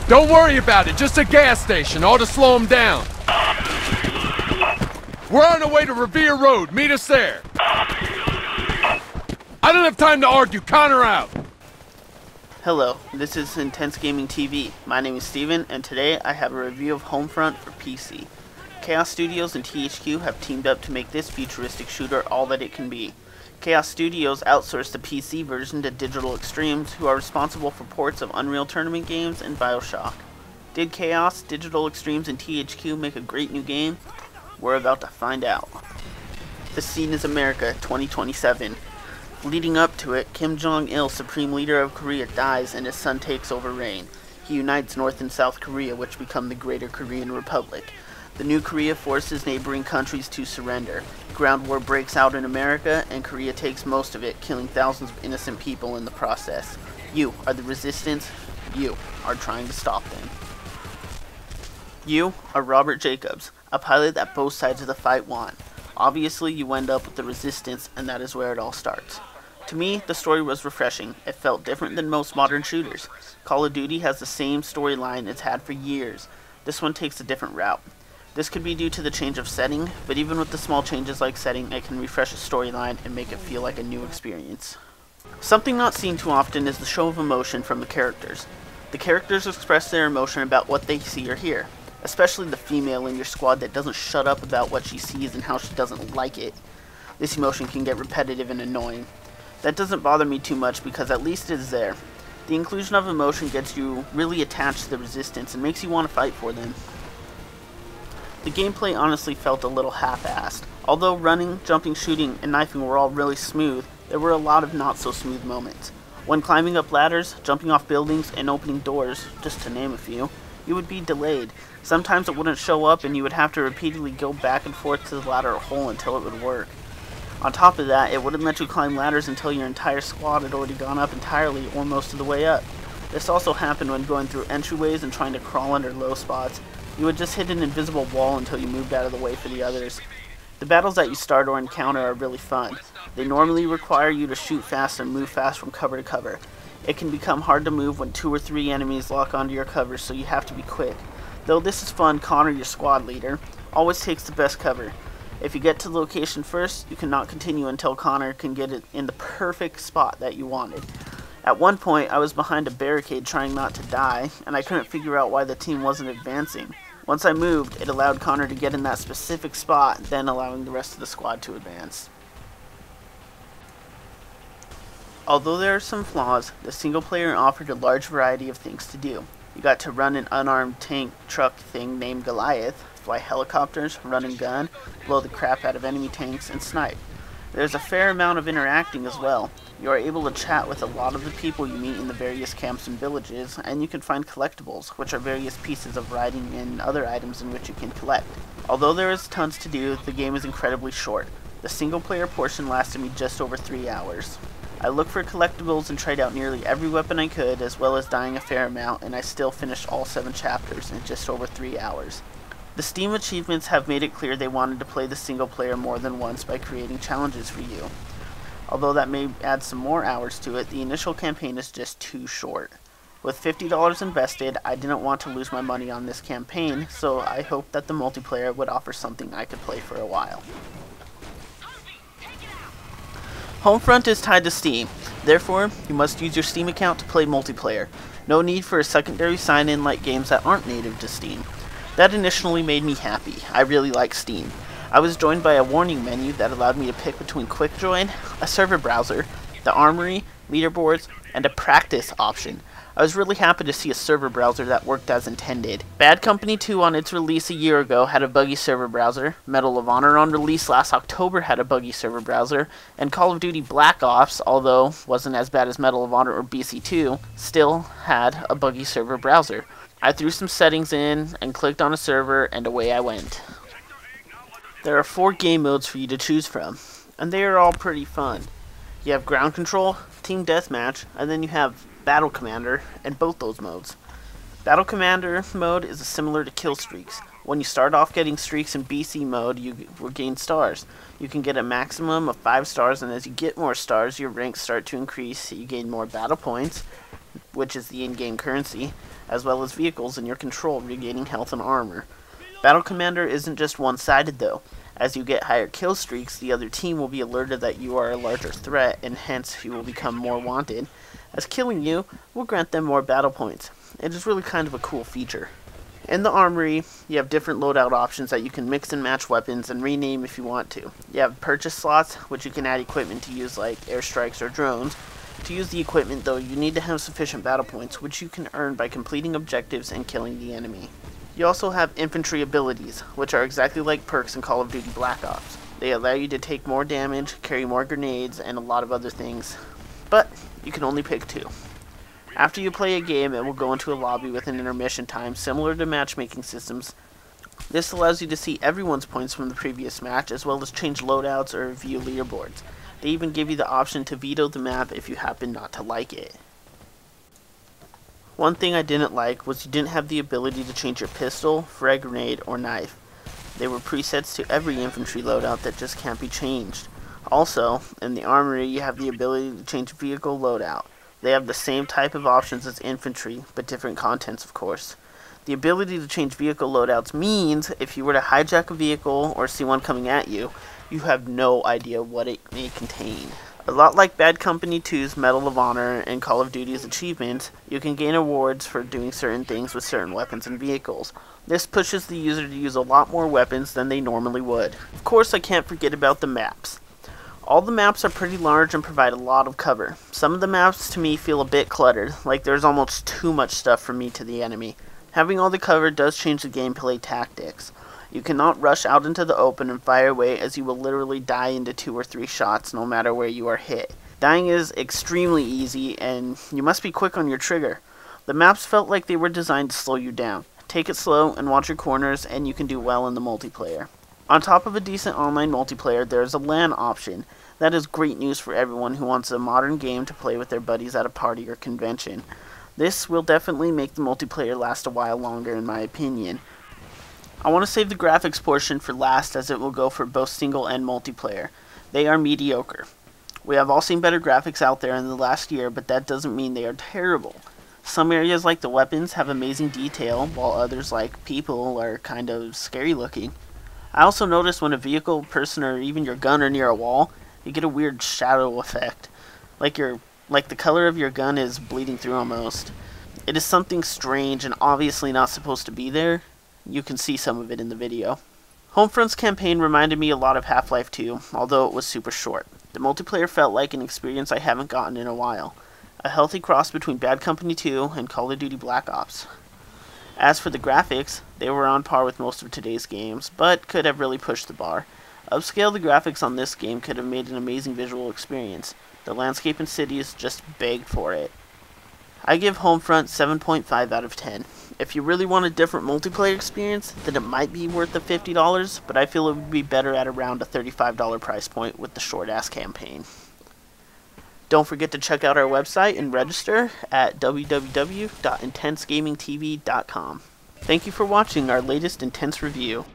Don't worry about it, just a gas station, ought to slow them down. We're on our way to Revere Road, meet us there. I don't have time to argue, Connor out. Hello, this is Intense Gaming TV. My name is Steven, and today I have a review of Homefront for PC. Kaos Studios and THQ have teamed up to make this futuristic shooter all that it can be. Kaos Studios outsourced the PC version to Digital Extremes, who are responsible for ports of Unreal Tournament games and BioShock. Did Kaos, Digital Extremes, and THQ make a great new game? We're about to find out. The scene is America 2027. Leading up to it, Kim Jong-il, supreme leader of Korea, dies and his son takes over reign. He unites North and South Korea, which become the Greater Korean Republic. The new Korea forces neighboring countries to surrender. Ground war breaks out in America, and Korea takes most of it, killing thousands of innocent people in the process. You are the resistance. You are trying to stop them. You are Robert Jacobs, a pilot that both sides of the fight want. Obviously, you end up with the resistance, and that is where it all starts. To me, the story was refreshing. It felt different than most modern shooters. Call of Duty has the same storyline it's had for years. This one takes a different route. This could be due to the change of setting, but even with the small changes like setting, it can refresh a storyline and make it feel like a new experience. Something not seen too often is the show of emotion from the characters. The characters express their emotion about what they see or hear, especially the female in your squad that doesn't shut up about what she sees and how she doesn't like it. This emotion can get repetitive and annoying. That doesn't bother me too much because at least it is there. The inclusion of emotion gets you really attached to the resistance and makes you want to fight for them. The gameplay honestly felt a little half-assed. Although running, jumping, shooting, and knifing were all really smooth, there were a lot of not-so-smooth moments. When climbing up ladders, jumping off buildings, and opening doors, just to name a few, you would be delayed. Sometimes it wouldn't show up and you would have to repeatedly go back and forth to the ladder or hole until it would work. On top of that, it wouldn't let you climb ladders until your entire squad had already gone up entirely or most of the way up. This also happened when going through entryways and trying to crawl under low spots. You would just hit an invisible wall until you moved out of the way for the others. The battles that you start or encounter are really fun. They normally require you to shoot fast and move fast from cover to cover. It can become hard to move when 2 or 3 enemies lock onto your cover, so you have to be quick. Though this is fun, Connor, your squad leader, always takes the best cover. If you get to the location first, you cannot continue until Connor can get it in the perfect spot that you wanted. At one point, I was behind a barricade trying not to die, and I couldn't figure out why the team wasn't advancing. Once I moved, it allowed Connor to get in that specific spot, then allowing the rest of the squad to advance. Although there are some flaws, the single player offered a large variety of things to do. You got to run an unarmed tank truck thing named Goliath, fly helicopters, run and gun, blow the crap out of enemy tanks, and snipe. There's a fair amount of interacting as well. You are able to chat with a lot of the people you meet in the various camps and villages, and you can find collectibles, which are various pieces of writing and other items in which you can collect. Although there is tons to do, the game is incredibly short. The single player portion lasted me just over 3 hours. I looked for collectibles and tried out nearly every weapon I could, as well as dying a fair amount, and I still finished all 7 chapters in just over 3 hours. The Steam achievements have made it clear they wanted to play the single player more than once by creating challenges for you. Although that may add some more hours to it, the initial campaign is just too short. With $50 invested, I didn't want to lose my money on this campaign, so I hoped that the multiplayer would offer something I could play for a while. Homefront is tied to Steam, therefore you must use your Steam account to play multiplayer. No need for a secondary sign-in like games that aren't native to Steam. That initially made me happy. I really like Steam. I was joined by a warning menu that allowed me to pick between Quick Join, a server browser, the armory, leaderboards, and a practice option. I was really happy to see a server browser that worked as intended. Bad Company 2 on its release a year ago had a buggy server browser, Medal of Honor on release last October had a buggy server browser, and Call of Duty Black Ops, although wasn't as bad as Medal of Honor or BC2, still had a buggy server browser. I threw some settings in and clicked on a server and away I went. There are 4 game modes for you to choose from, and they are all pretty fun. You have Ground Control, Team Deathmatch, and then you have Battle Commander in both those modes. Battle Commander mode is similar to kill streaks. When you start off getting streaks in BC mode, you will gain stars. You can get a maximum of 5 stars, and as you get more stars, your ranks start to increase, you gain more battle points. which is the in-game currency, as well as vehicles in your control regaining health and armor. Battle Commander isn't just one-sided though. As you get higher kill streaks, the other team will be alerted that you are a larger threat, and hence you will become more wanted, as killing you will grant them more battle points. It is really kind of a cool feature. In the armory, you have different loadout options that you can mix and match weapons and rename if you want to. You have purchase slots, which you can add equipment to use like airstrikes or drones. To use the equipment though, you need to have sufficient battle points, which you can earn by completing objectives and killing the enemy. You also have infantry abilities, which are exactly like perks in Call of Duty Black Ops. They allow you to take more damage, carry more grenades, and a lot of other things. But you can only pick 2. After you play a game, it will go into a lobby with an intermission time similar to matchmaking systems. This allows you to see everyone's points from the previous match, as well as change loadouts or view leaderboards. They even give you the option to veto the map if you happen not to like it. One thing I didn't like was you didn't have the ability to change your pistol, frag grenade, or knife. They were presets to every infantry loadout that just can't be changed. Also, in the armory you have the ability to change vehicle loadout. They have the same type of options as infantry, but different contents of course. The ability to change vehicle loadouts means if you were to hijack a vehicle or see one coming at you, you have no idea what it may contain. A lot like Bad Company 2's Medal of Honor and Call of Duty's achievements, you can gain awards for doing certain things with certain weapons and vehicles. This pushes the user to use a lot more weapons than they normally would. Of course, I can't forget about the maps. All the maps are pretty large and provide a lot of cover. Some of the maps to me feel a bit cluttered, like there's almost too much stuff from me to the enemy. Having all the cover does change the gameplay tactics. You cannot rush out into the open and fire away, as you will literally die into 2 or 3 shots no matter where you are hit. Dying is extremely easy and you must be quick on your trigger. The maps felt like they were designed to slow you down. Take it slow and watch your corners and you can do well in the multiplayer. On top of a decent online multiplayer, there is a LAN option. That is great news for everyone who wants a modern game to play with their buddies at a party or convention. This will definitely make the multiplayer last a while longer in my opinion. I want to save the graphics portion for last, as it will go for both single and multiplayer. They are mediocre. We have all seen better graphics out there in the last year, but that doesn't mean they are terrible. Some areas like the weapons have amazing detail, while others like people are kind of scary looking. I also noticed when a vehicle, person, or even your gun are near a wall, you get a weird shadow effect. Like the color of your gun is bleeding through almost. It is something strange and obviously not supposed to be there. You can see some of it in the video. Homefront's campaign reminded me a lot of Half-Life 2, although it was super short. The multiplayer felt like an experience I haven't gotten in a while. A healthy cross between Bad Company 2 and Call of Duty Black Ops. As for the graphics, they were on par with most of today's games, but could have really pushed the bar. Upscale the graphics on this game could have made an amazing visual experience. The landscape and cities just begged for it. I give Homefront 7.5 out of 10. If you really want a different multiplayer experience, then it might be worth the $50, but I feel it would be better at around a $35 price point with the short-ass campaign. Don't forget to check out our website and register at www.intensegamingtv.com. Thank you for watching our latest Intense review.